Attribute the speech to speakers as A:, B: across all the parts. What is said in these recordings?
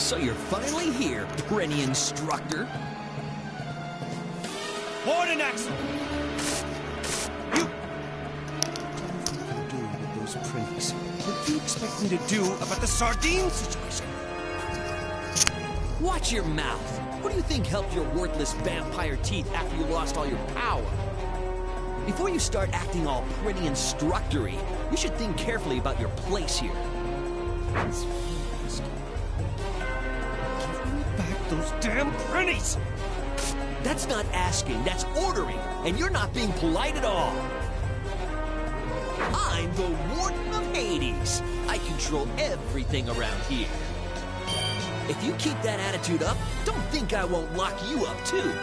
A: So you're finally here, Prenny Instructor.
B: Warden Axel! You... What do you do with those Prennies? What do you expect me to do about the sardine situation?
A: Watch your mouth. What do you think helped your worthless vampire teeth after you lost all your power? Before you start acting all Prenny Instructory, you should think carefully about your place here.
B: Give me back those damn Prennies!
A: That's not asking, that's ordering, and you're not being polite at all. I'm the Warden of Hades. I control everything around here. If you keep that attitude up, don't think I won't lock you up, too.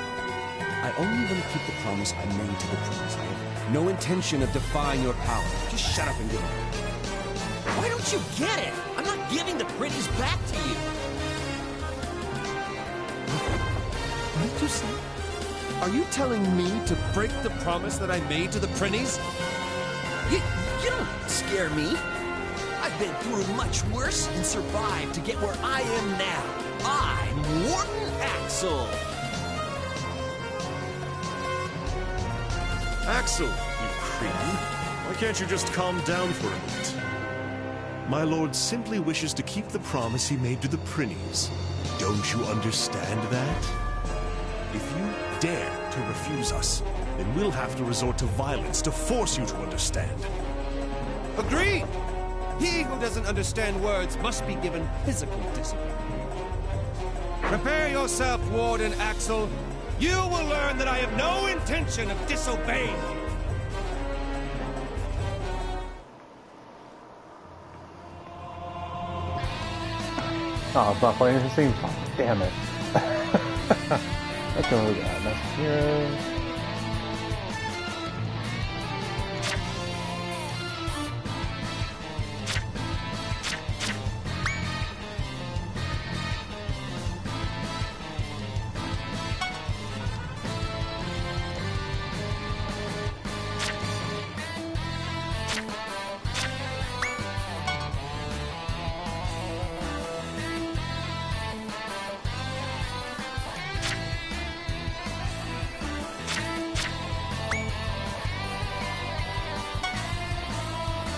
B: I only want to keep the promise I made to the prince. I have no intention of defying your power. Just shut up and do it.
A: Why don't you get it? I'm not giving the Prennies back to you.
B: What did you say? Are you telling me to break the promise that I made to the Prennies?
A: You don't scare me. I've been through much worse and survived to get where I am now. I'm Warden Axel.
C: Axel, you cretin. Why can't you just calm down for a minute? My lord simply wishes to keep the promise he made to the Prennies. Don't you understand that? If you dare to refuse us, then we'll have to resort to violence to force you to understand.
B: Agreed! He who doesn't understand words must be given physical discipline. Prepare yourself, Warden Axel. You will learn that I have no intention of disobeying you.
D: Ah, but for the same time, damn it. Let's go with that. That's here.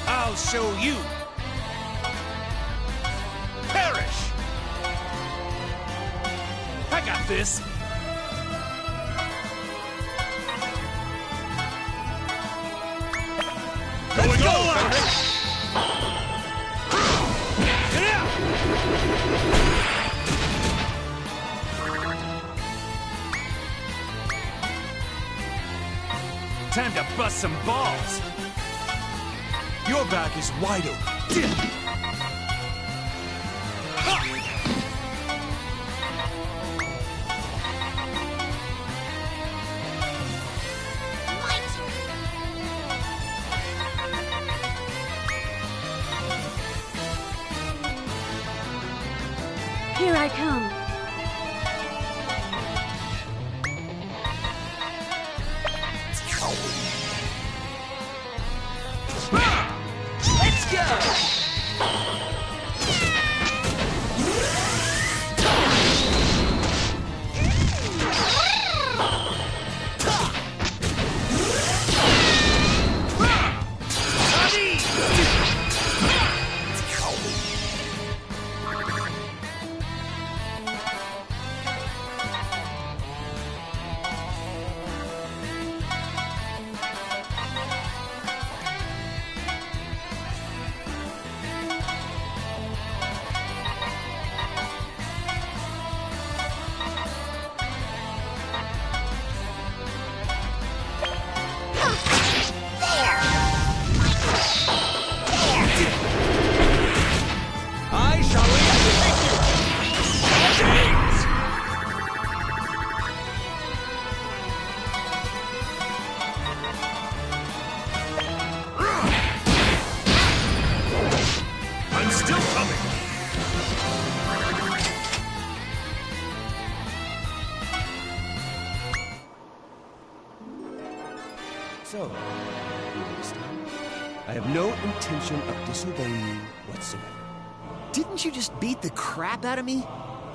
B: I'll show you. Perish! I got this. Let's go! Get out! Time to bust some balls. Your back is wide open.
E: Here I come.
A: Let's go! I shall eliminate you! James!
C: I'm still coming!
B: So, you understand? I have no intention of disobeying you whatsoever.
A: Didn't you just beat the crap out of me?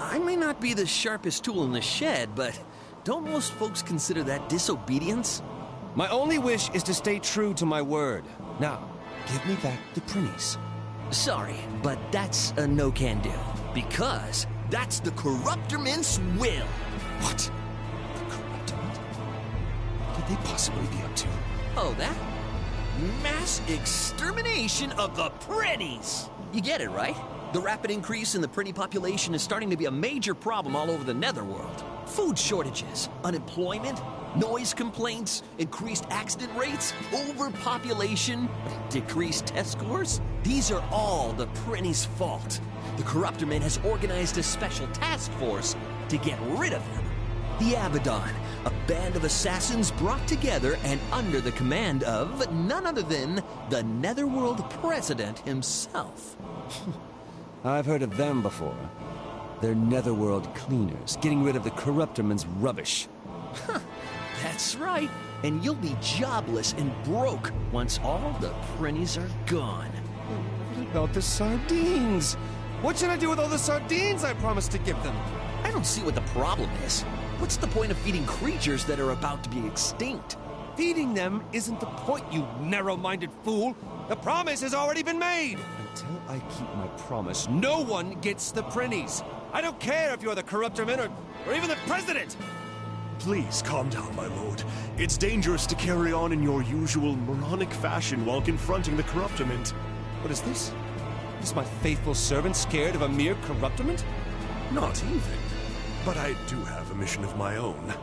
A: I may not be the sharpest tool in the shed, but don't most folks consider that disobedience?
B: My only wish is to stay true to my word. Now, give me back the Prinnies.
A: Sorry, but that's a no-can-do. Because that's the Corruptorment's will.
B: What? The Corruptorment? What could they possibly be up to?
A: Oh, that? Mass extermination of the Prinnies! You get it, right? The rapid increase in the Prinnie population is starting to be a major problem all over the Netherworld. Food shortages, unemployment, noise complaints, increased accident rates, overpopulation, decreased test scores. These are all the Prinnie's fault. The Corruptorment has organized a special task force to get rid of them. The Abaddon, a band of assassins brought together and under the command of none other than the Netherworld President himself.
B: I've heard of them before. They're Netherworld cleaners, getting rid of the Corruptorment's rubbish.
A: That's right. And you'll be jobless and broke once all the Prinnies are gone.
B: What about the sardines? What should I do with all the sardines I promised to give them?
A: I don't see what the problem is. What's the point of feeding creatures that are about to be extinct?
B: Feeding them isn't the point, you narrow-minded fool. The promise has already been made. Until I keep my promise, no one gets the Prinnies. I don't care if you're the Corruptorment or even the President.
C: Please calm down, my lord. It's dangerous to carry on in your usual moronic fashion while confronting the Corruptorment.
B: What is this? Is my faithful servant scared of a mere Corruptorment?
C: Not even. But I do have a mission of my own.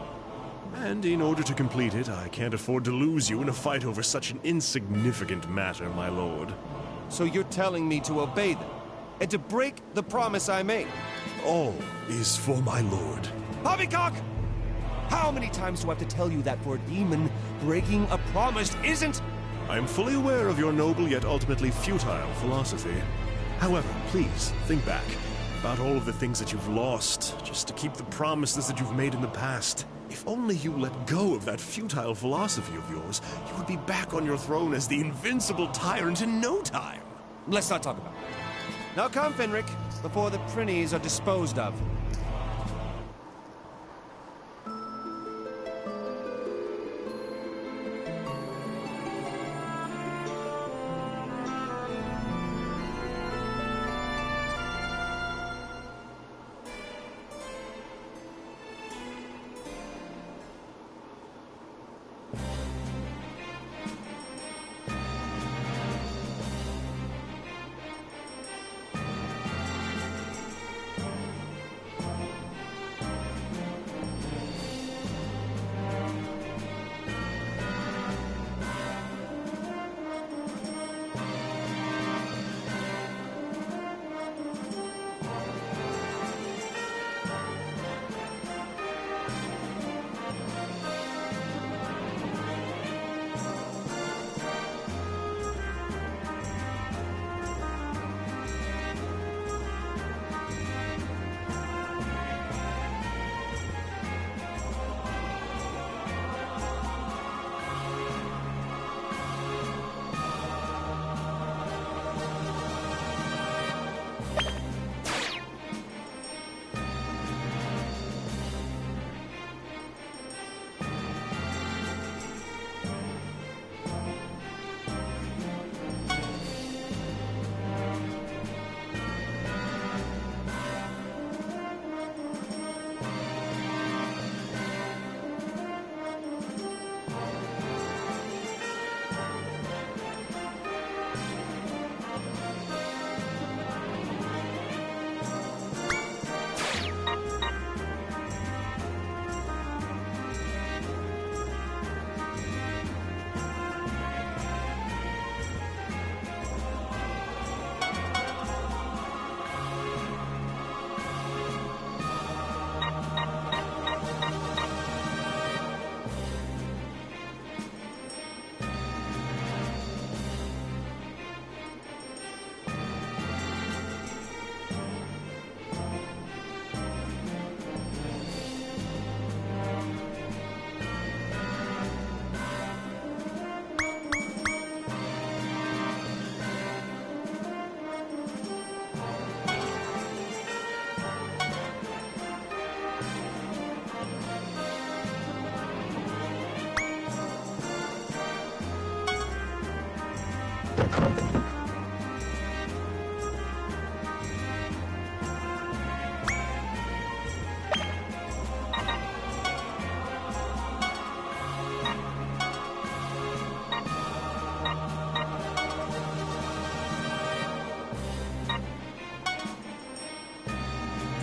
C: And in order to complete it, I can't afford to lose you in a fight over such an insignificant matter, my lord.
B: So you're telling me to obey them, and to break the promise I made?
C: All is for my lord.
B: Poppycock! How many times do I have to tell you that for a demon, breaking a promise isn't...
C: I am fully aware of your noble yet ultimately futile philosophy. However, please, think back about all of the things that you've lost, just to keep the promises that you've made in the past. If only you let go of that futile philosophy of yours, you would be back on your throne as the invincible tyrant in no time.
B: Let's not talk about it. Now come, Fenric, before the Prinnies are disposed of.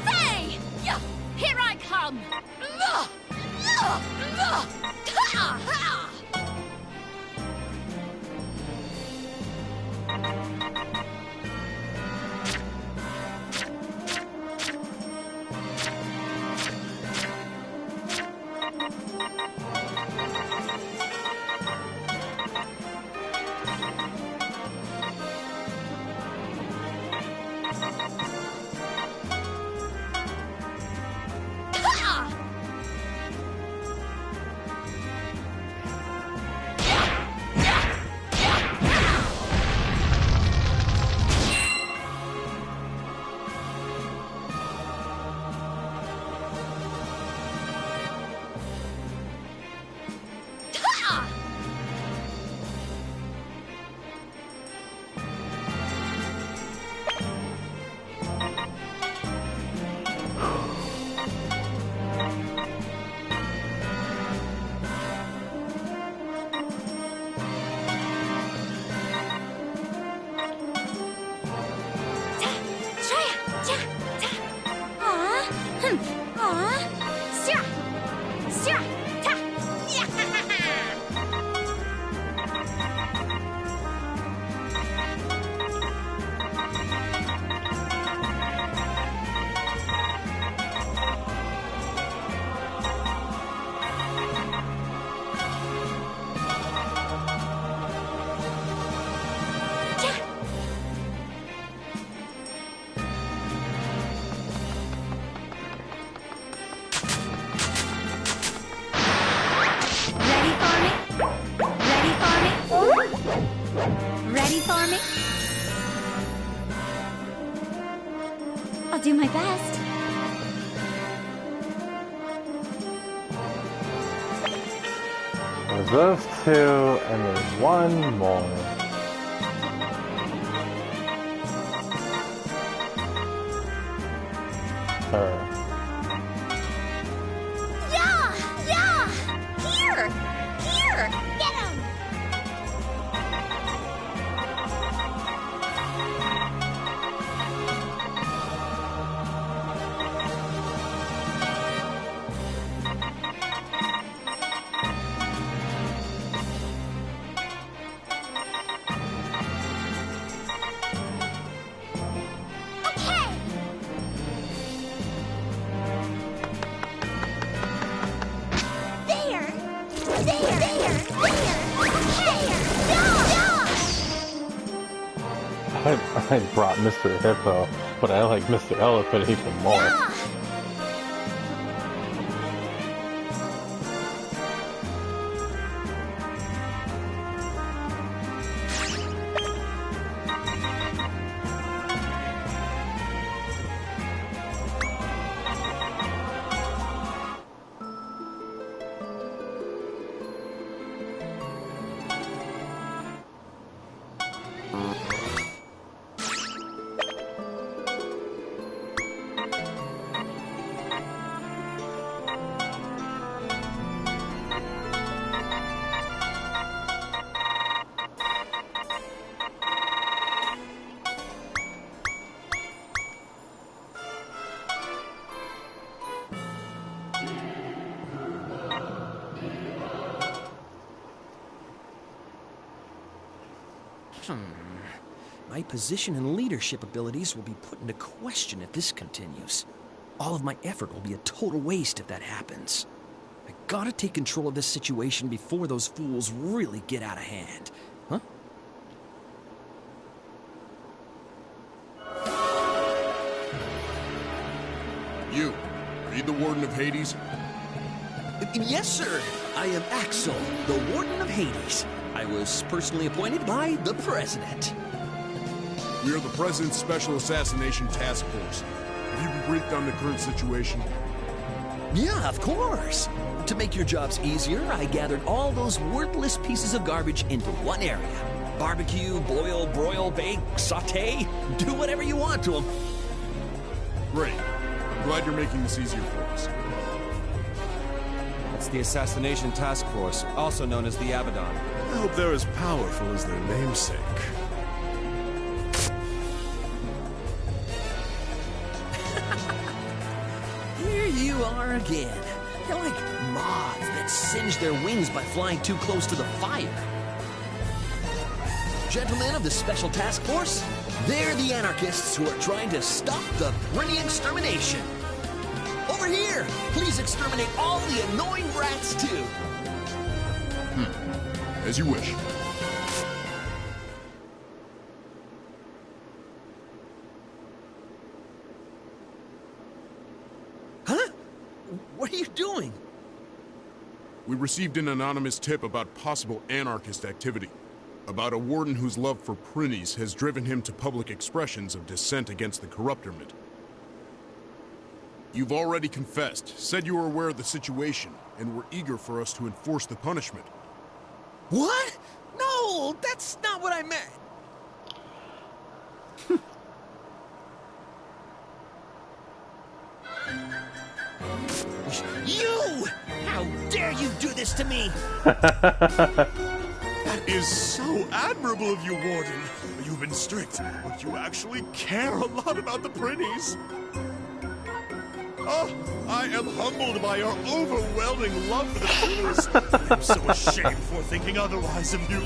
E: Hey! Yeah, here I come! Ready for me? I'll do my best.
D: There's those two, and there's one more. Her.
E: Yeah! Here! Get him!
D: I brought Mr. Hippo, but I like Mr. Elephant even more.
E: Yeah!
A: My position and leadership abilities will be put into question if this continues. All of my effort will be a total waste if that happens. I gotta take control of this situation before those fools really get out of hand. Huh?
F: You, are you the Warden of Hades?
A: Yes, sir. I am Axel, the Warden of Hades. I was personally appointed by the President.
F: We are the President's Special Assassination Task Force. Have you been briefed on the current situation?
A: Yeah, of course. To make your jobs easier, I gathered all those worthless pieces of garbage into one area. Barbecue, boil, broil, bake, saute. Do whatever you want to them.
F: Great. I'm glad you're making this easier for us.
B: It's the Assassination Task Force, also known as the Abaddon.
C: I hope they're as powerful as their namesake.
A: Here you are again. You're like moths that singe their wings by flying too close to the fire. Gentlemen of the Special Task Force, they're the anarchists who are trying to stop the Prinny extermination. Over here, please exterminate all the annoying rats too.
F: As you wish.
A: Huh? What are you doing?
F: We received an anonymous tip about possible anarchist activity. About a warden whose love for Prinnies has driven him to public expressions of dissent against the Corruptorment. You've already confessed, said you were aware of the situation, and were eager for us to enforce the punishment.
A: What? No, that's not what I meant. You! How dare you do this to me?
C: That is so admirable of you, Warden. You've been strict, but you actually care a lot about the Prinnies. Oh, I am humbled by your overwhelming love for the Prinnies. I'm so ashamed for thinking otherwise of you.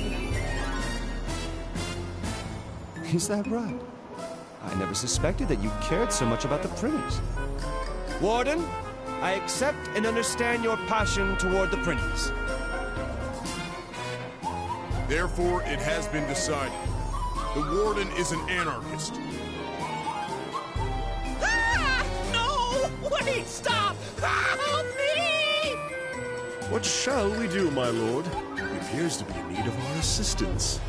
B: Is that right? I never suspected that you cared so much about the Prinnies. Warden, I accept and understand your passion toward the Prinnies.
F: Therefore, it has been decided. The Warden is an anarchist.
A: Ah! No! Wait, stop! Help me!
C: What shall we do, my lord? He appears to be in need of our assistance.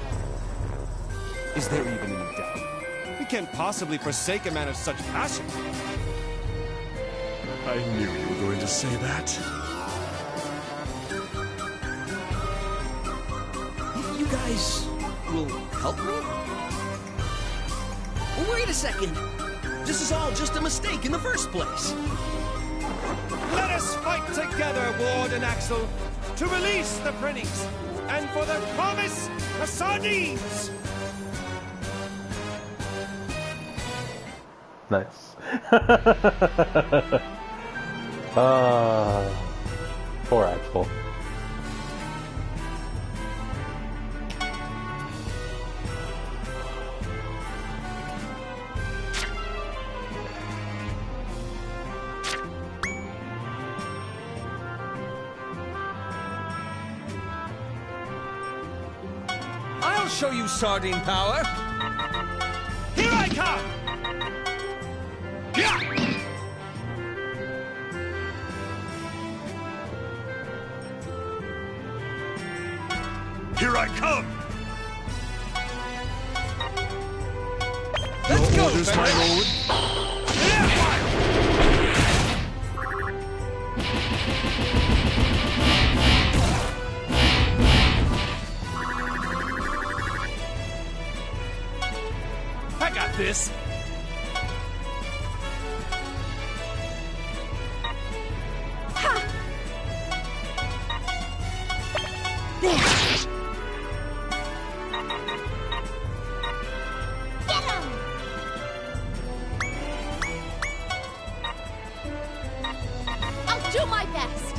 B: Is there even any doubt? We can't possibly forsake a man of such passion.
C: I knew you were going to say that.
A: You guys will help me? Wait a second. This is all just a mistake in the first place.
B: Let us fight together, Ward and Axel, to release the Prinnies, and for the promise, the sardines!
D: Nice. Poor Axel.
A: I'll show you sardine power.
B: Here I come! Yeah!
C: Here I come!
B: Let's go,
C: Orders, my lord.
B: I got this.
E: Get him! I'll do my best.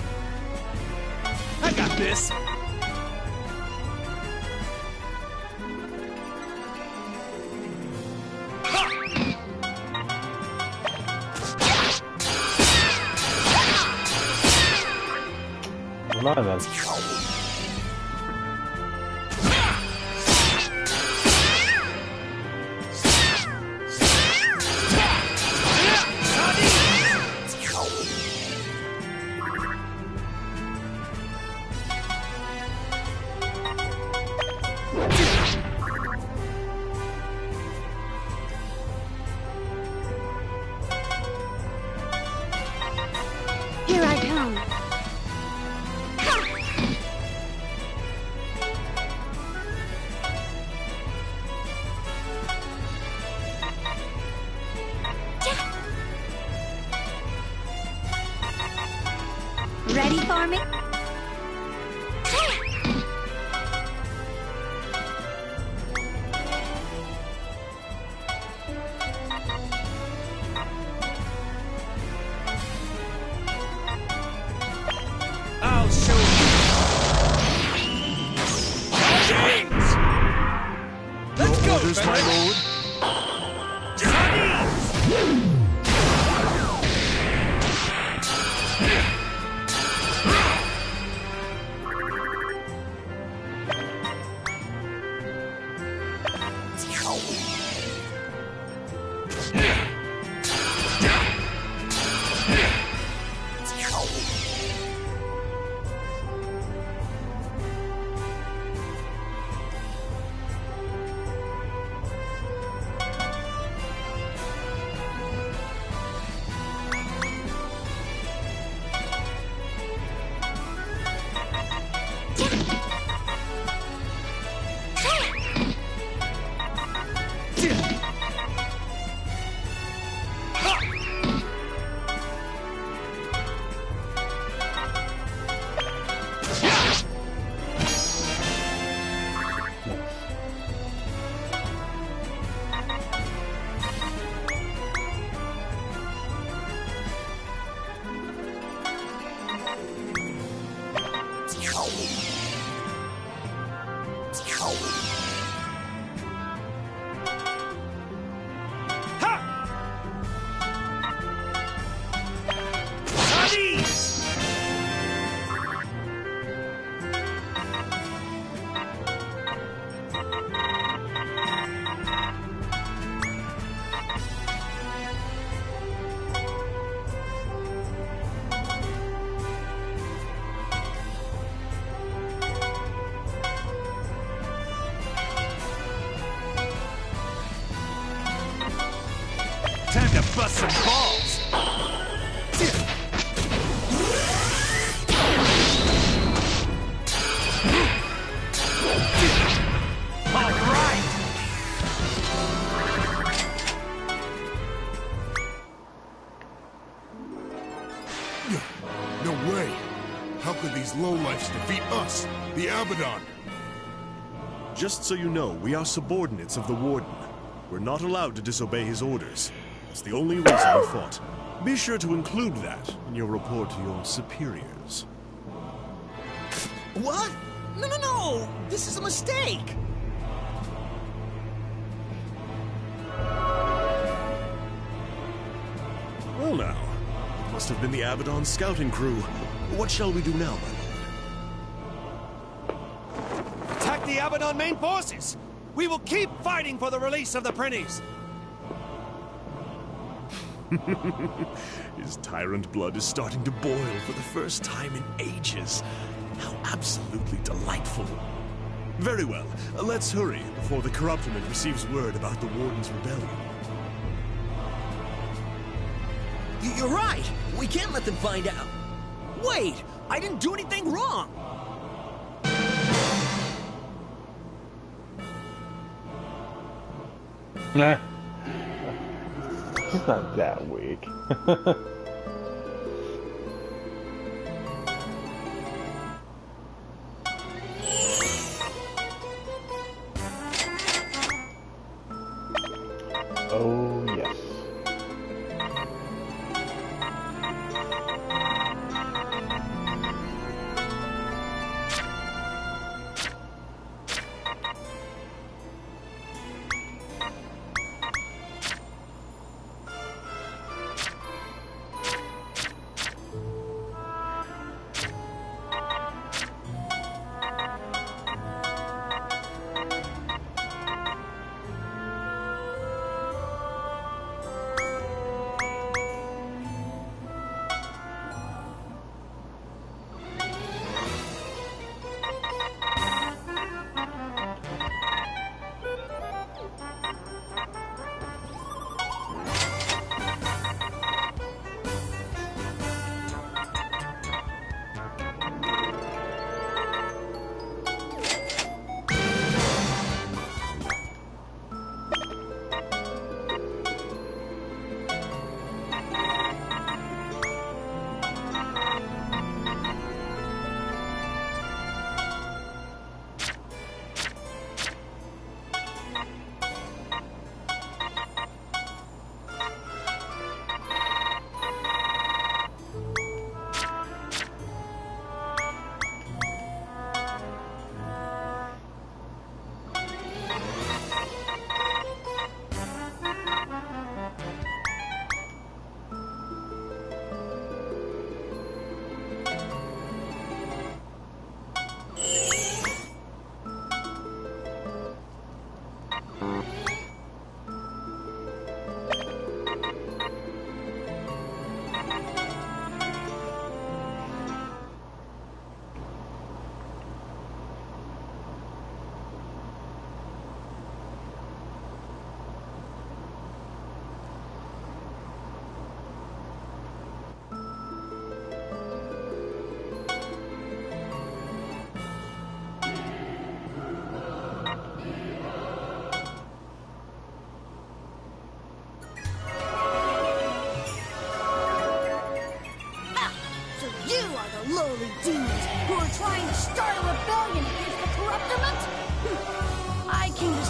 B: I got this.
D: Not then.
E: Here I come.
C: orders, my lord.
B: Time to bust some balls! All right!
F: No way! How could these lowlifes defeat us, the Abaddon?
C: Just so you know, we are subordinates of the Warden. We're not allowed to disobey his orders. That's the only reason we fought. Be sure to include that in your report to your superiors.
A: What? No, no, no! This is a mistake!
C: Well now, it must have been the Abaddon scouting crew. What shall we do now, my lord?
B: Attack the Abaddon main forces! We will keep fighting for the release of the Prinnies!
C: His tyrant blood is starting to boil for the first time in ages. How absolutely delightful. Very well, let's hurry before the Corruptiment receives word about the Warden's rebellion.
A: You're right! We can't let them find out. Wait! I didn't do anything wrong!
D: Nah. He's not that weak. Oh, yes.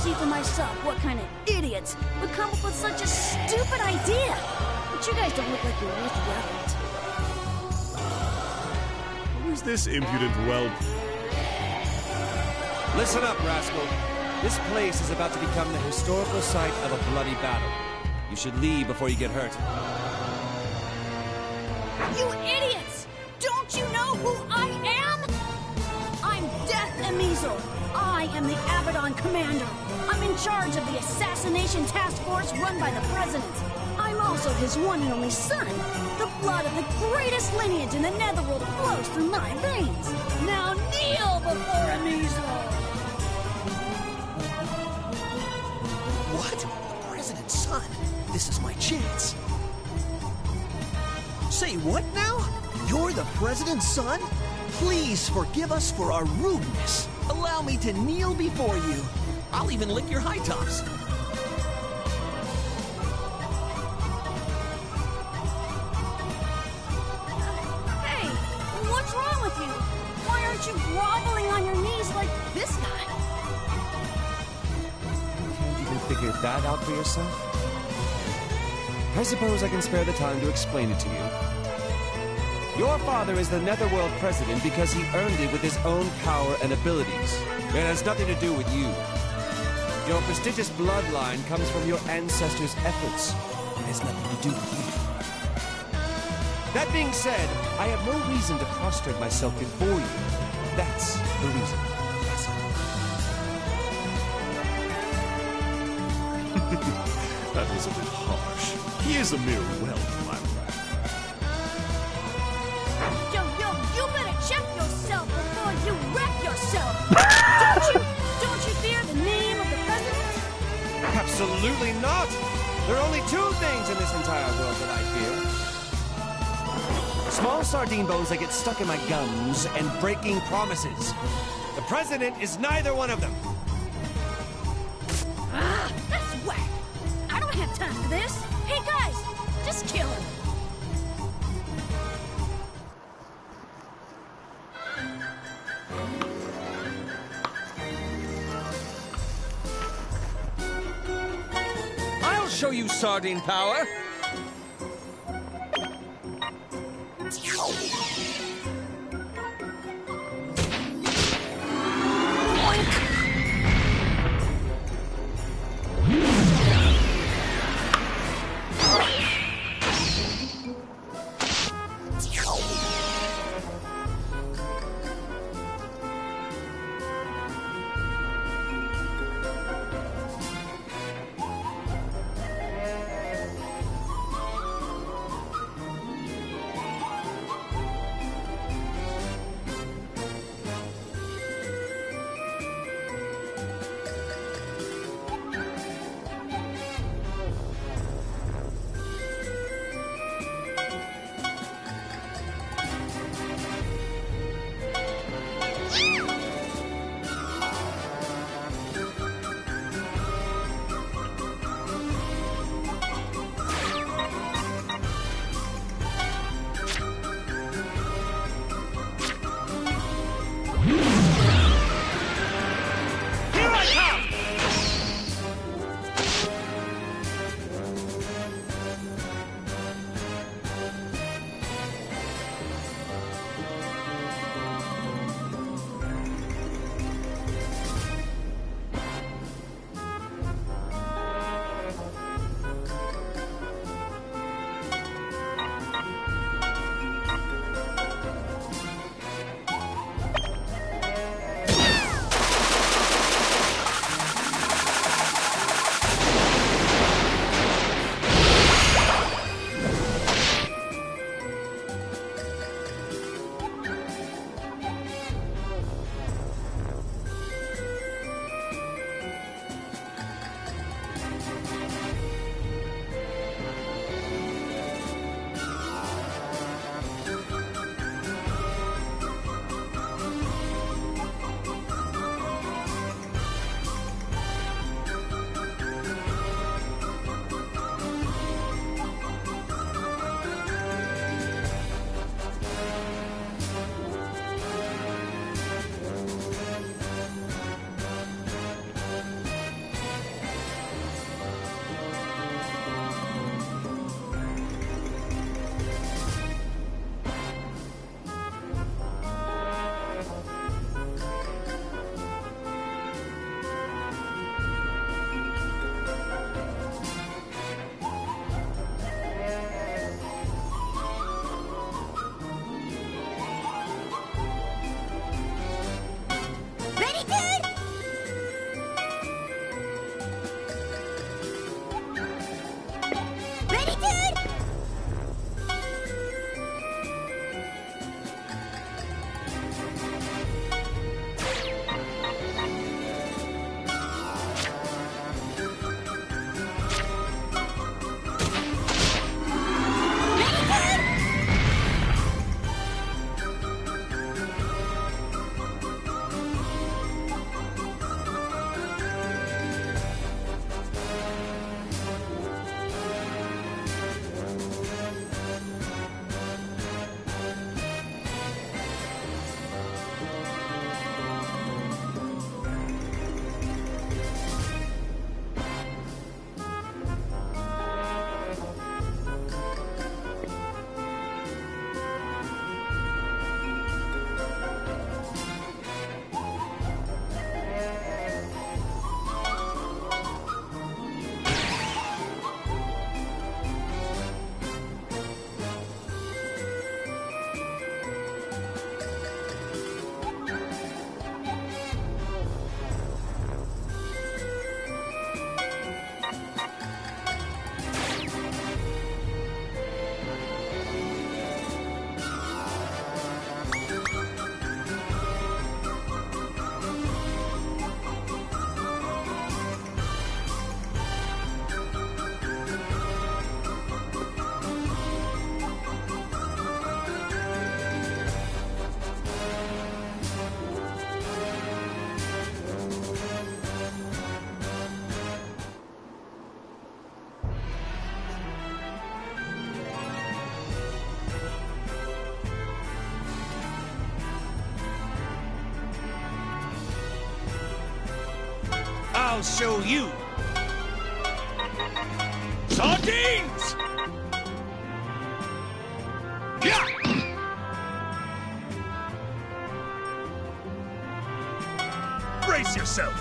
G: see for myself what kind of idiots would come up with such a stupid idea. But you guys don't look like you're worth the effort.
C: Who is this impudent whelp?
B: Listen up, rascal. This place is about to become the historical site of a bloody battle. You should leave before you get hurt.
G: You idiots! Don't you know who I am? I'm Death Emizel. I am the Abaddon Commander. I'm in charge of the assassination task force run by the President. I'm also his one and only son. The blood of the greatest lineage in the Netherworld flows through my veins. Now kneel before Emizel!
A: What? The president's son? This is my chance. Say what now? You're the president's son? Please forgive us for our rudeness. Allow me to kneel before you. I'll even lick your high tops.
G: Hey, what's wrong with you? Why aren't you groveling on your knees like this guy?
B: Can't you even figure that out for yourself? I suppose I can spare the time to explain it to you. Your father is the Netherworld president because he earned it with his own power and abilities. It has nothing to do with you. Your prestigious bloodline comes from your ancestors' efforts. It has nothing to do with you. That being said, I have no reason to prostrate myself before you. That's the reason. That's all.
C: That was a bit harsh. He is a mere whelp, my lad.
G: You better check yourself before you wreck yourself. Don't you fear the name of the president?
B: Absolutely not! There are only two things in this entire world that I fear. Small sardine bones that get stuck in my gums and breaking promises. The president is neither one of them.
G: Ah, that's whack. I don't have time for this. Hey guys, just kill him.
A: I'll show you sardine power.
B: I'll show you. Sardines! Yeah! Brace yourself!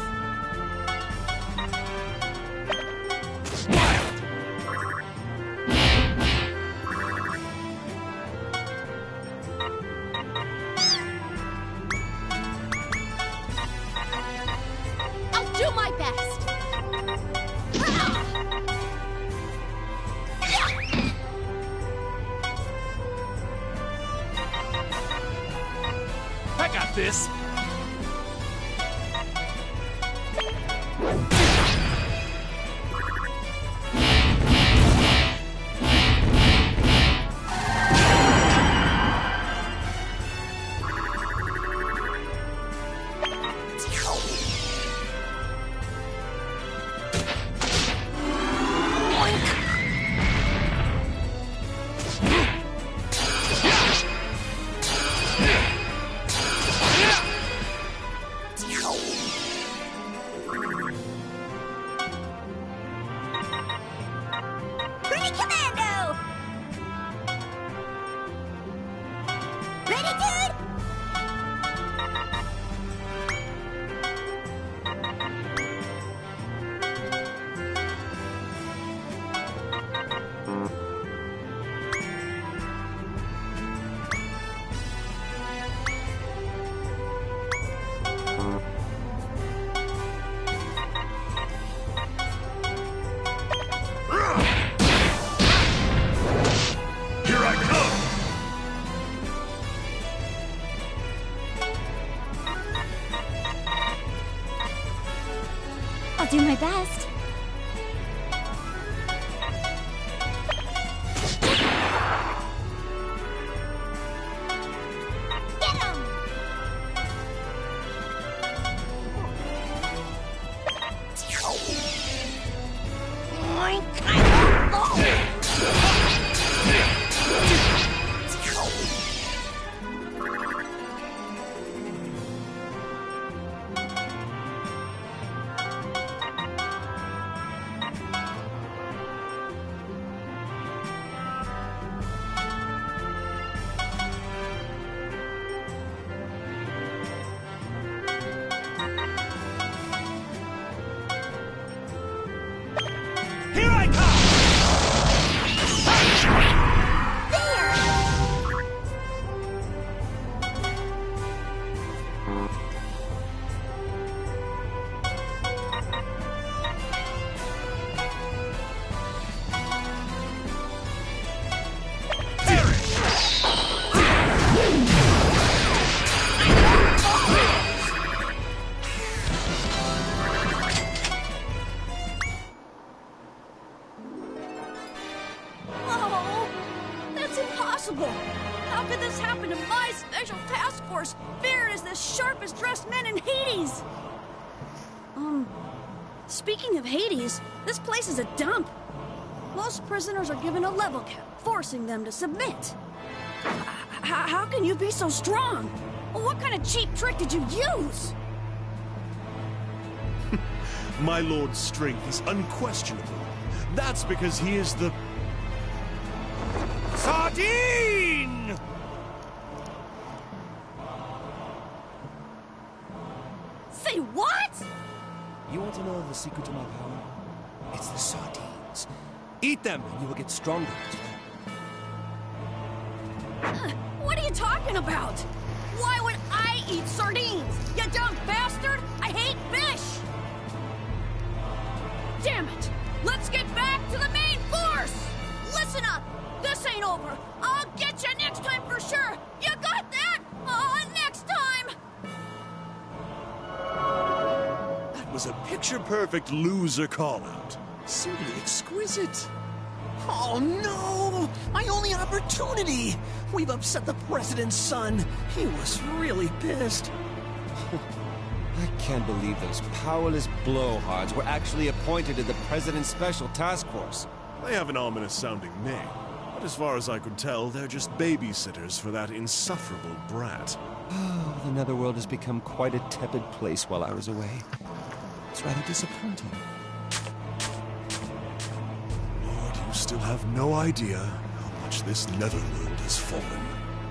E: I'll do my best.
B: I got this!
G: Pretty Commando! Ready, dude?
C: Here I come!
G: I'll do my best. Get him!
B: Here I come!
G: Oh, that's impossible! How could this happen to my special task force, feared as the sharpest dressed men in Hades? Speaking of Hades, this place is a dump. Most prisoners are given a level cap, forcing them to submit. How can you be so strong? What kind of cheap trick did you use?
C: My lord's strength is unquestionable. That's because he is the...
B: Sardine!
G: Say what?
B: You want to know the secret to my power? It's the sardines. Eat them and you will get stronger.
G: What are you talking about? Why would I eat sardines? You dumb bastard! I hate fish! Damn it! Let's get back to the main force! Listen up! This ain't over! I'll get you next time for sure! You got that? Next time!
C: That was a picture-perfect loser call-out.
A: Simply exquisite. Oh no! My only opportunity! We've upset the president's son. He was really pissed.
B: I can't believe those powerless blowhards were actually appointed to the President's Special Task Force.
C: They have an ominous-sounding name, but as far as I could tell, they're just babysitters for that insufferable brat.
B: Oh, the Netherworld has become quite a tepid place while I was away. It's rather disappointing.
C: Lord, you still have no idea how much this netherworld has fallen.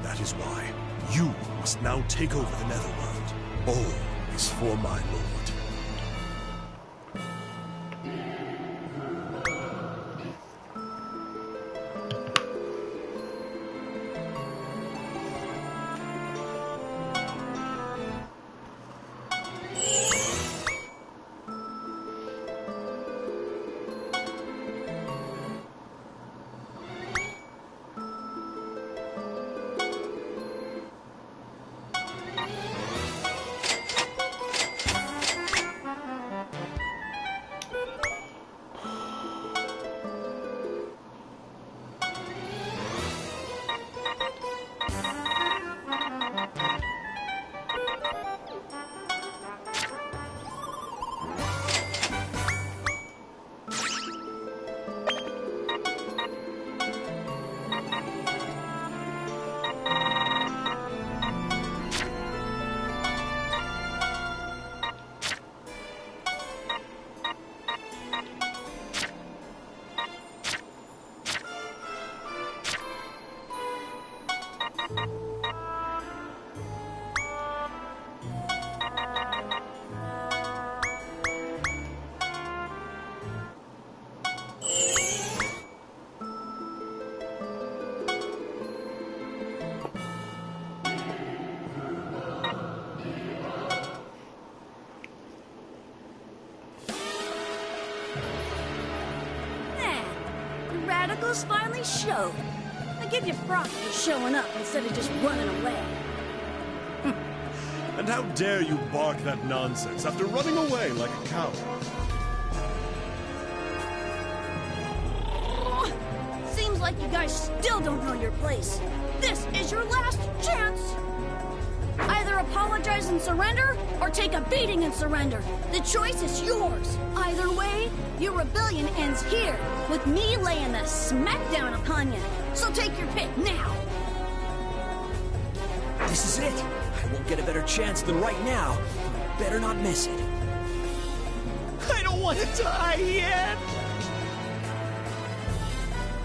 C: That is why you must now take over the netherworld. All is for my lord.
G: Radicals finally showed. I give you props for showing up instead of just running away.
C: And how dare you bark that nonsense after running away like a coward?
G: Seems like you guys still don't know your place. This is your last chance. Either apologize and surrender, or take a beating and surrender. The choice is yours. Either way, your rebellion ends here, with me laying the smackdown upon you. So take your pick now.
A: This is it. I won't get a better chance than right now. Better not miss it. I don't want to die yet!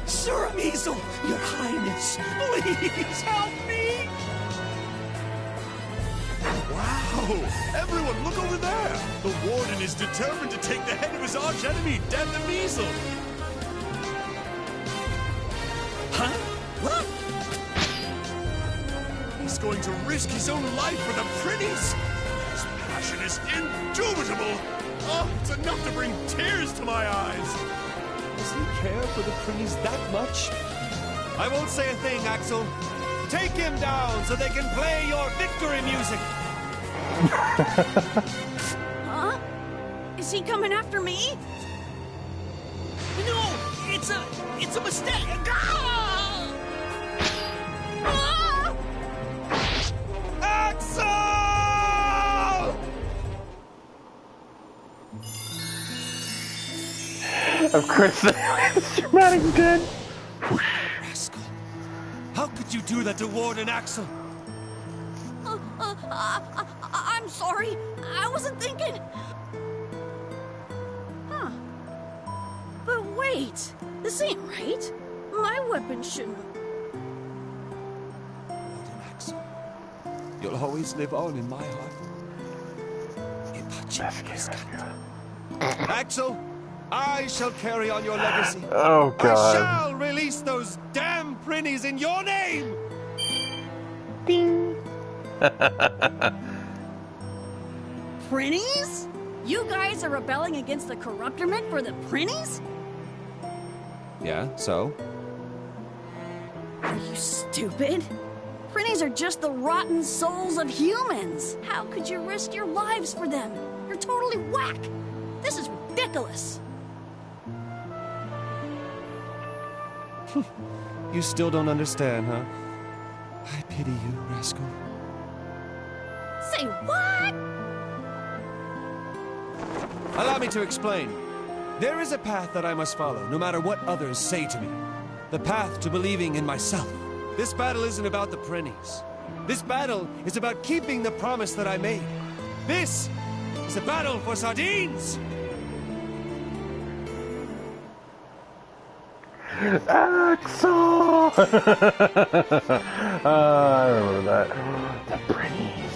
A: Sir Amizel, Your Highness, please help me!
C: Wow! Everyone, look over there! The Warden is determined to take the head of his arch-enemy, Death Amizel!
A: Huh? What?
C: He's going to risk his own life for the Prinnies! His passion is indubitable! Oh, it's enough to bring tears to my eyes!
B: Does he care for the Prinnies that much? I won't say a thing, Axel. Take him down so they can play your victory music!
G: Huh? Is he coming after me?
A: No! It's a mistake! Ah!
G: Ah!
B: Axel!
D: Of course, it's dramatic good.
B: Rascal. How could you do that to Warden Axel?
G: I'm sorry. I wasn't thinking. Huh. But wait. This ain't right. My weapon shouldn't.
B: Warden Axel, you'll always live on in my heart. Axel, I shall carry on your legacy.
D: Oh, God.
B: I shall release those damn Prinnies in your name!
D: Ding.
G: Prinnies? You guys are rebelling against the Corruptorment for the Prinnies?
B: Yeah, so?
G: Are you stupid? Prinnies are just the rotten souls of humans. How could you risk your lives for them? You're totally whack. This is ridiculous.
B: You still don't understand, huh? I pity you, rascal.
G: Say what?
B: Allow me to explain. There is a path that I must follow, no matter what others say to me. The path to believing in myself. This battle isn't about the Prinnies. This battle is about keeping the promise that I made. This is a battle for sardines!
D: Axel! I remember that. The Prinnies.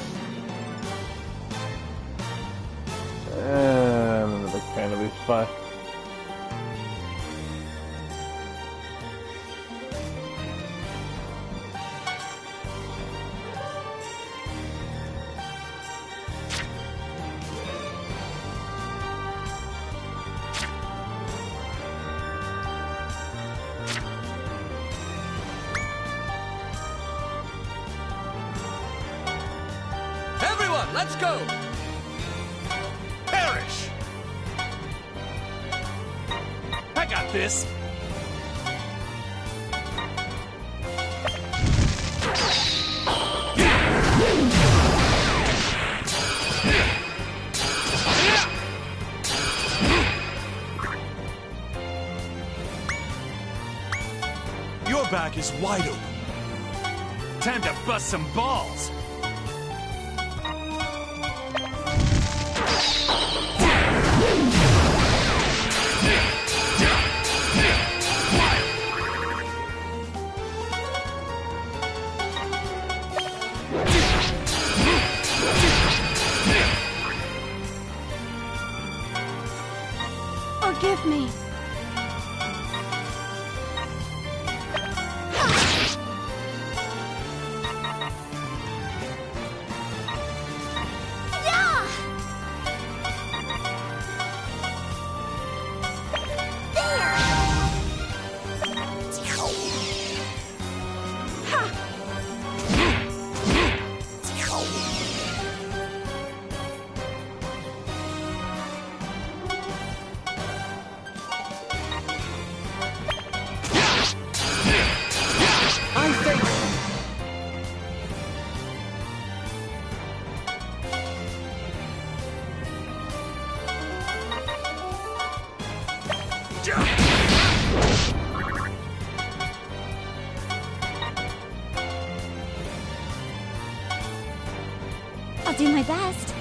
D: I remember the Cannabis Spy.
A: Everyone, let's go!
B: Perish! I got this! Your back is wide open. Time to bust some balls!
G: Forgive me. Yeah! There! Ha!
A: I think...
E: I'll do my best.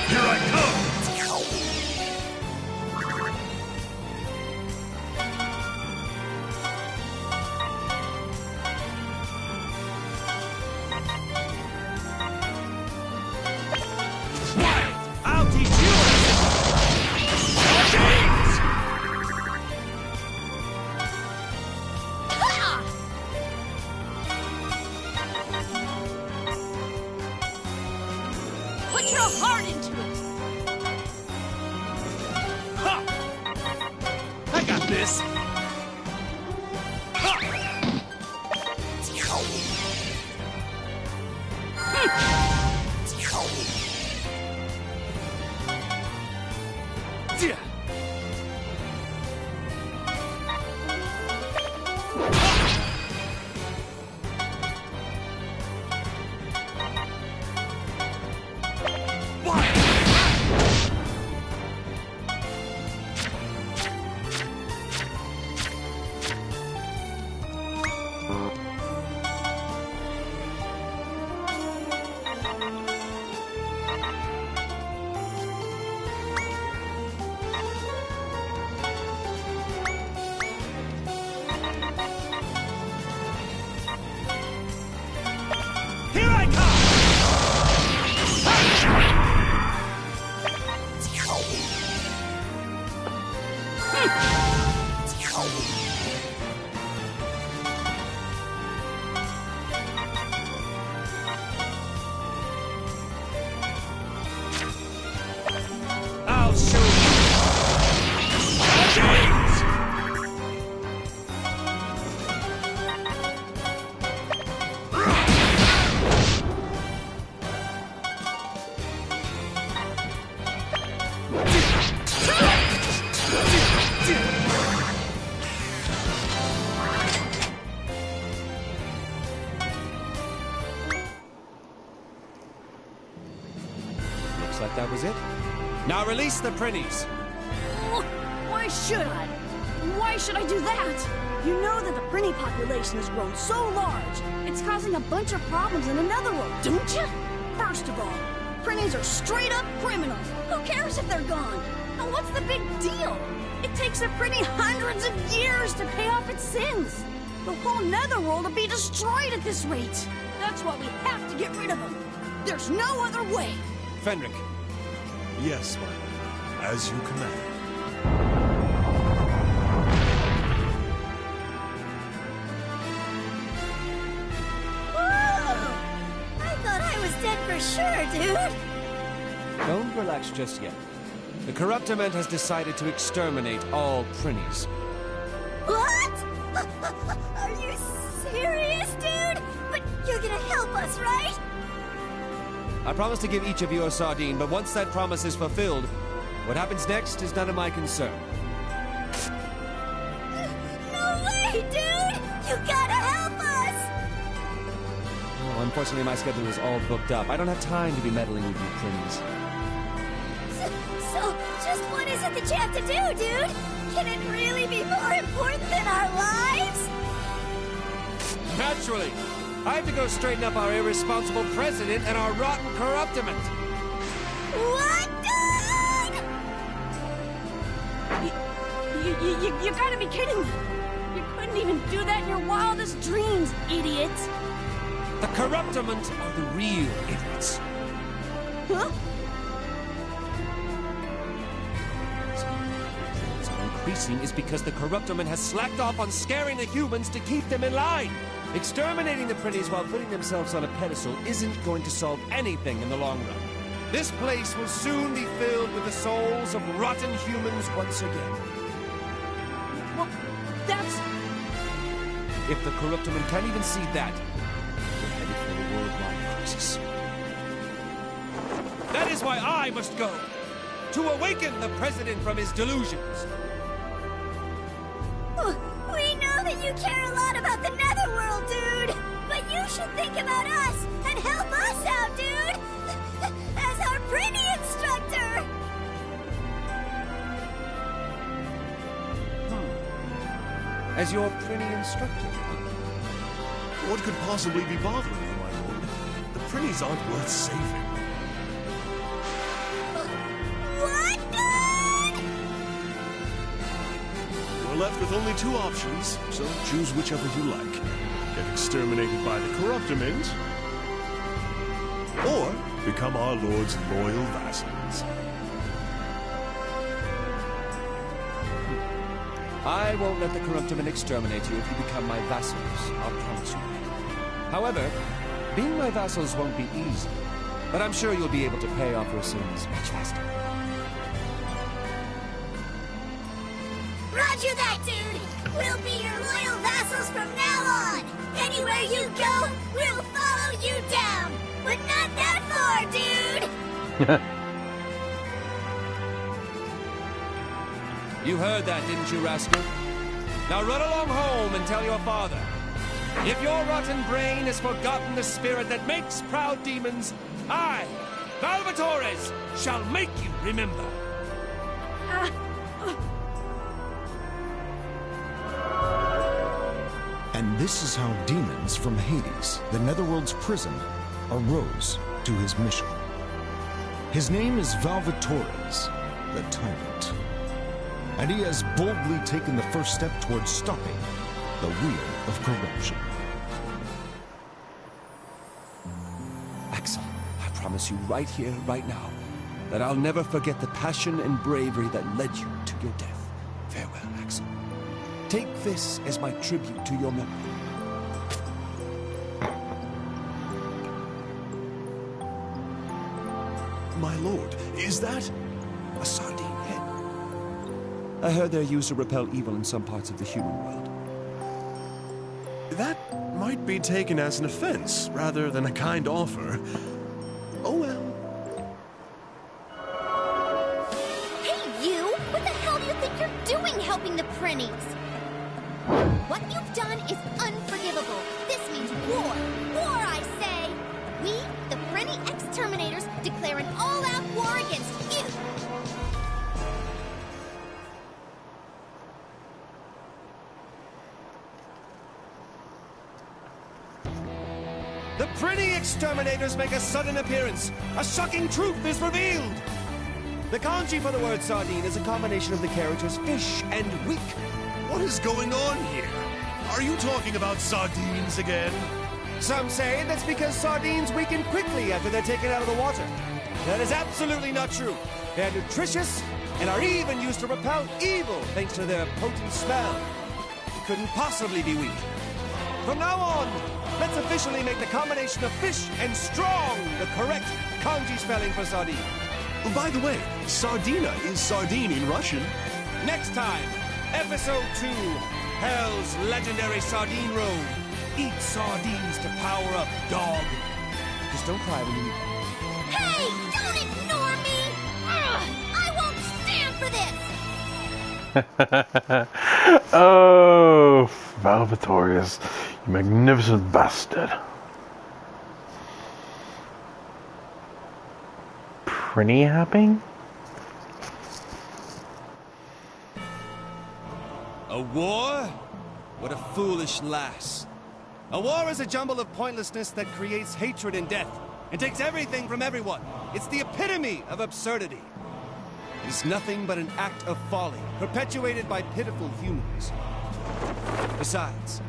B: Here I come! Wild! I'll teach you a James!
G: Put your heart into it!
B: Ha! I got this! Ha! Yeah. Here I come! I'll show you! James! like that was it. Now release the Prinnies!
G: Why should I? Why should I do that? You know that the Prinny population has grown so large, it's causing a bunch of problems in the Netherworld, don't you? First of all, Prinnies are straight-up criminals. Who cares if they're gone? And what's the big deal? It takes a Prinny hundreds of years to pay off its sins. The whole Netherworld will be destroyed at this rate. That's why we have to get rid of them. There's no other way.
B: Fenric.
C: Yes, my lord. As you command.
E: For sure, dude.
B: Don't relax just yet. The Corruptiment has decided to exterminate all Prinnies.
E: What? Are you serious, dude? But you're gonna help us, right?
B: I promise to give each of you a sardine, but once that promise is fulfilled, what happens next is none of my concern.
E: No way, dude! You gotta help us!
B: Unfortunately, my schedule is all booked up. I don't have time to be meddling with you, Prinnies.
E: So, just what is it that you have to do, dude? Can it really be more important than our lives?
B: Naturally! I have to go straighten up our irresponsible president and our rotten Corruptiment.
E: What, dude?
G: You gotta be kidding me. You couldn't even do that in your wildest dreams, idiot.
B: The Corruptiment are the real idiots.
G: Huh?
B: So increasing is because the Corruptiment has slacked off on scaring the humans to keep them in line. Exterminating the Prinnies while putting themselves on a pedestal isn't going to solve anything in the long run. This place will soon be filled with the souls of rotten humans once again.
G: Well, that's...
B: If the Corruptiment can't even see that, we're headed for a worldwide crisis. That is why I must go, to awaken the President from his delusions.
E: We know that you care a lot about the Netherworld, dude! But you should think about us and help us out, dude! As our Prinny instructor!
B: As your Prinny instructor.
C: What could possibly be bothering you, my lord? The Prinnies aren't worth saving.
E: What, dude?
C: We're left with only two options, so choose whichever you like. Get exterminated by the Corruptiment, or become our lord's loyal vassals.
B: I won't let the Corruptiment exterminate you if you become my vassals, I'll promise you. However, being my vassals won't be easy, but I'm sure you'll be able to pay off your sins much faster.
E: Roger that, dude! We'll be your loyal vassals from now on! Anywhere you go, we'll follow you down! But not that far, dude!
B: You heard that, didn't you, rascal? Now run along home and tell your father. If your rotten brain has forgotten the spirit that makes proud demons, I, Valvatores, shall make you remember.
H: And this is how demons from Hades, the Netherworld's prison, arose to his mission. His name is Valvatores, the Tyrant. And he has boldly taken the first step towards stopping the wheel of corruption.
B: Axel, I promise you right here, right now, that I'll never forget the passion and bravery that led you to your death. Farewell, Axel. Take this as my tribute to your memory.
C: My lord, is that...
B: A sardine head. I heard they're used to repel evil in some parts of the human world.
C: That might be taken as an offense, rather than a kind offer. Oh well.
E: Hey, you! What the hell do you think you're doing helping the Prinnies? What you've done is unforgivable. This means war. War, I say! We, the Prinny Exterminators, declare an all-out war
B: The Prinny exterminators make a sudden appearance. A shocking truth is revealed. The kanji for the word sardine is a combination of the characters fish and weak.
C: What is going on here? Are you talking about sardines again?
B: Some say that's because sardines weaken quickly after they're taken out of the water. That is absolutely not true. They're nutritious and are even used to repel evil thanks to their potent smell. It couldn't possibly be weak. From now on, let's officially make the combination of fish and strong the correct kanji spelling for sardine.
C: By the way, sardina is sardine in Russian.
B: Next time, Episode 2, Hell's Legendary Sardine Road. Eat sardines to power up, dog. Just don't cry when you eat.
E: Hey, don't ignore me! Ugh, I won't stand for this!
D: Oh, Valvatorius, you magnificent bastard. Pretty happy?
B: A war? What a foolish lass. A war is a jumble of pointlessness that creates hatred and death, and takes everything from everyone. It's the epitome of absurdity. It is nothing but an act of folly, perpetuated by pitiful humans. Besides,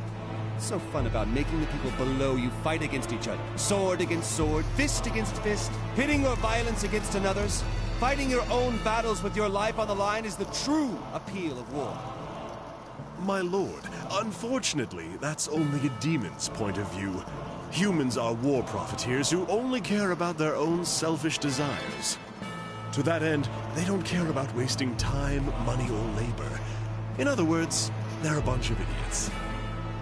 B: what's so fun about making the people below you fight against each other? Sword against sword, fist against fist, pitting your violence against another's. Fighting your own battles with your life on the line is the true appeal of war.
C: My lord, unfortunately, that's only a demon's point of view. Humans are war profiteers who only care about their own selfish desires. To that end, they don't care about wasting time, money, or labor. In other words, they're a bunch of idiots.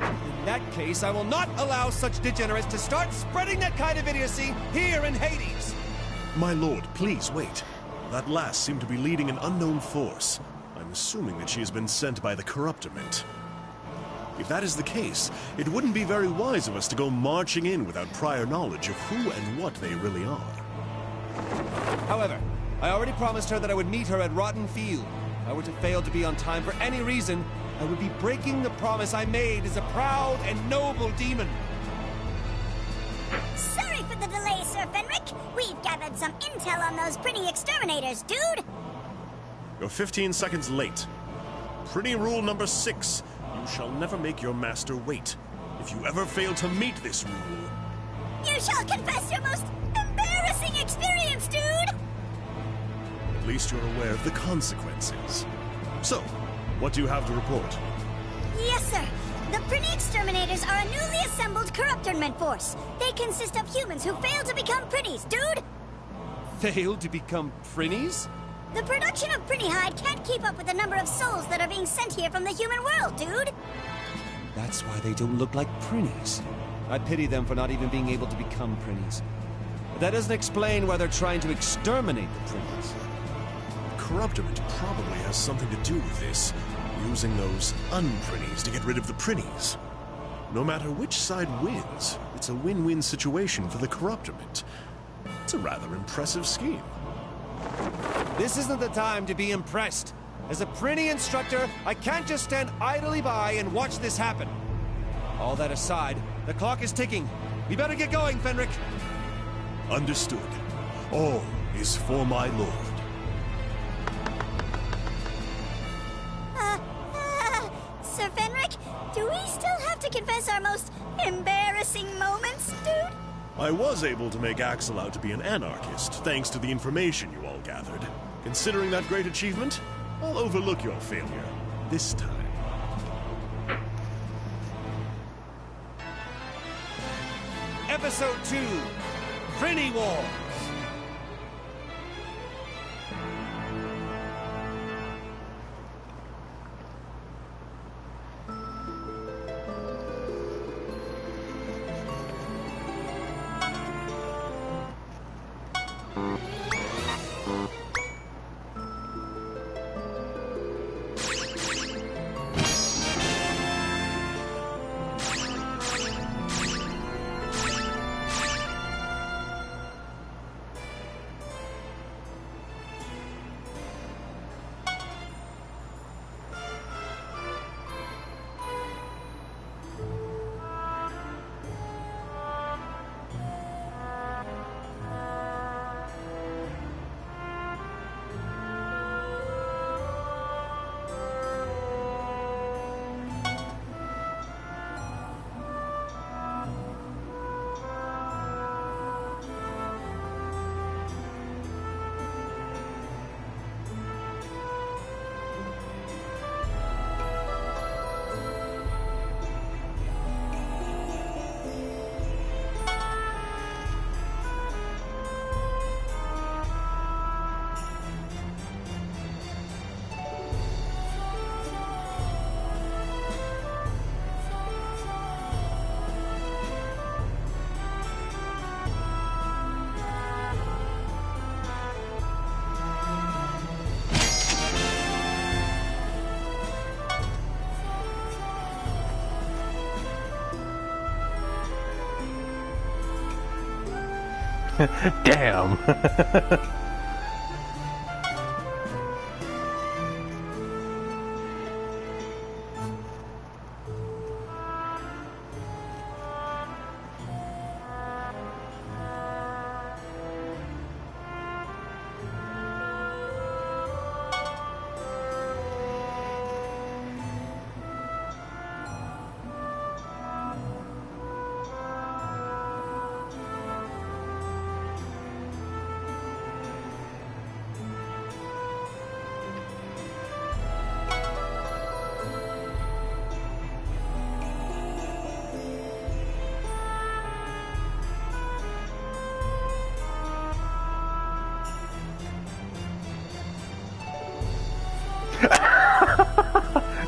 B: In that case, I will not allow such degenerates to start spreading that kind of idiocy here in Hades.
C: My lord, please wait. That lass seemed to be leading an unknown force. I'm assuming that she has been sent by the Corruptiment. If that is the case, it wouldn't be very wise of us to go marching in without prior knowledge of who and what they really are.
B: However, I already promised her that I would meet her at Rotten Field. If I were to fail to be on time for any reason, I would be breaking the promise I made as a proud and noble demon.
E: Sorry for the delay, Sir Fenric. We've gathered some intel on those pretty exterminators, dude.
C: You're 15 seconds late. Pretty rule number 6. You shall never make your master wait. If you ever fail to meet this rule...
E: You shall confess your most embarrassing experience, dude!
C: At least you're aware of the consequences. So, what do you have to report?
E: Yes, sir. The Prinny Exterminators are a newly assembled Corruptiment force. They consist of humans who fail to become Prinnies, dude!
B: Failed to become Prinnies?
E: The production of Prinny Hide can't keep up with the number of souls that are being sent here from the human world, dude!
B: That's why they don't look like Prinnies. I pity them for not even being able to become Prinnies. But that doesn't explain why they're trying to exterminate the Prinnies.
C: Corruptiment probably has something to do with this, using those unprinnies to get rid of the Prinnies. No matter which side wins, it's a win-win situation for the Corruptiment. It's a rather impressive scheme.
B: This isn't the time to be impressed. As a Prinny instructor, I can't just stand idly by and watch this happen. All that aside, the clock is ticking. We better get going, Fenric.
C: Understood. All is for my lord.
E: Sir Fenric, do we still have to confess our most embarrassing moments, dude?
C: I was able to make Axel out to be an anarchist, thanks to the information you all gathered. Considering that great achievement, I'll overlook your failure. This time.
B: Episode 2, Prinny Wars.
D: Damn.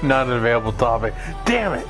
D: Not an available topic. Damn it!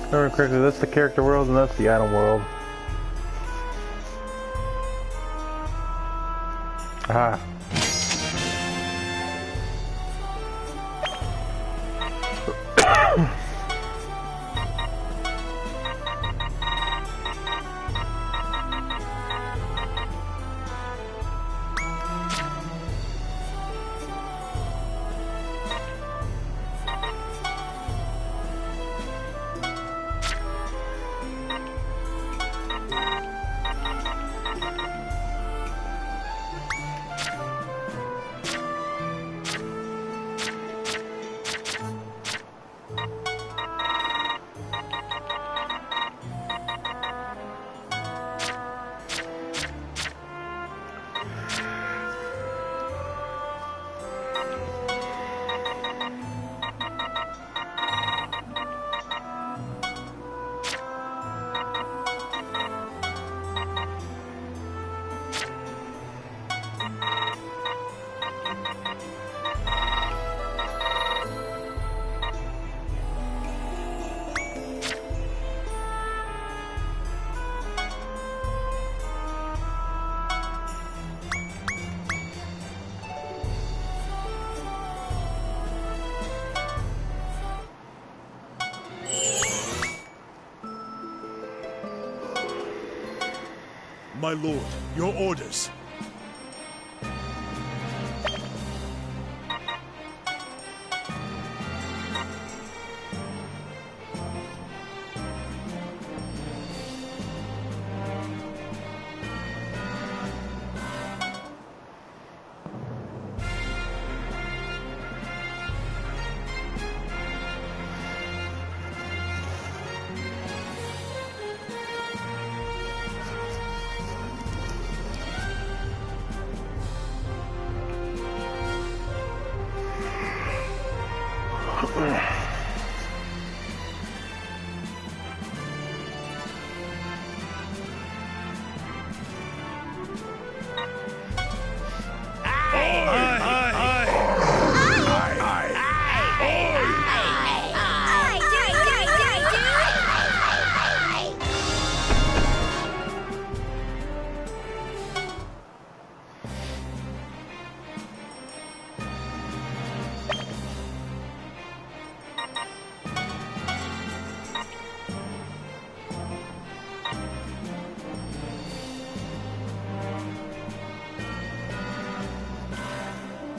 D: Remember correctly, that's the character world and that's the item world. Ah.
C: My lord, your orders.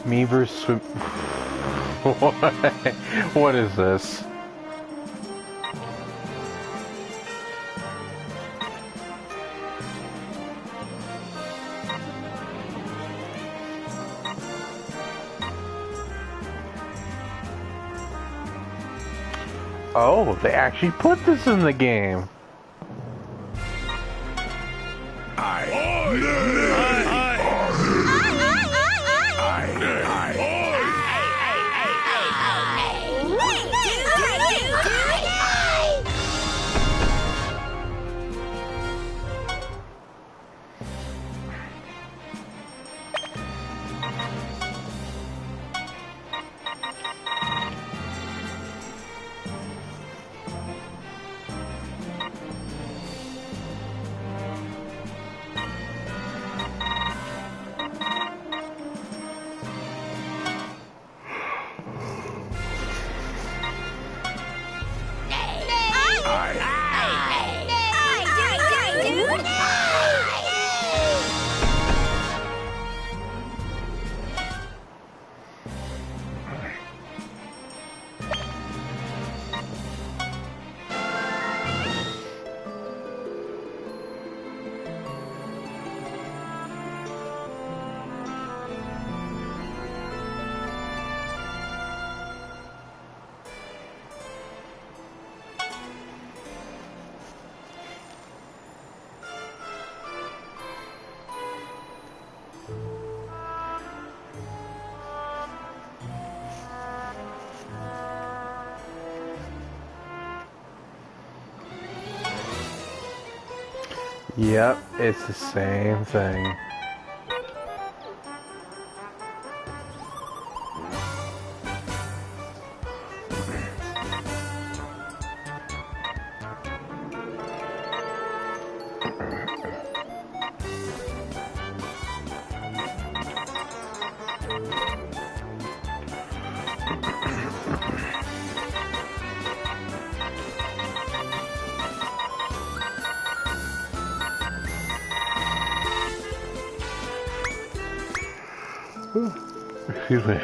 D: Me versus... What is this? Oh, they actually put this in the game. Yep, it's the same thing. Excuse me.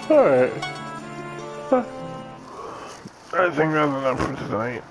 D: Alright. I think that's enough for tonight.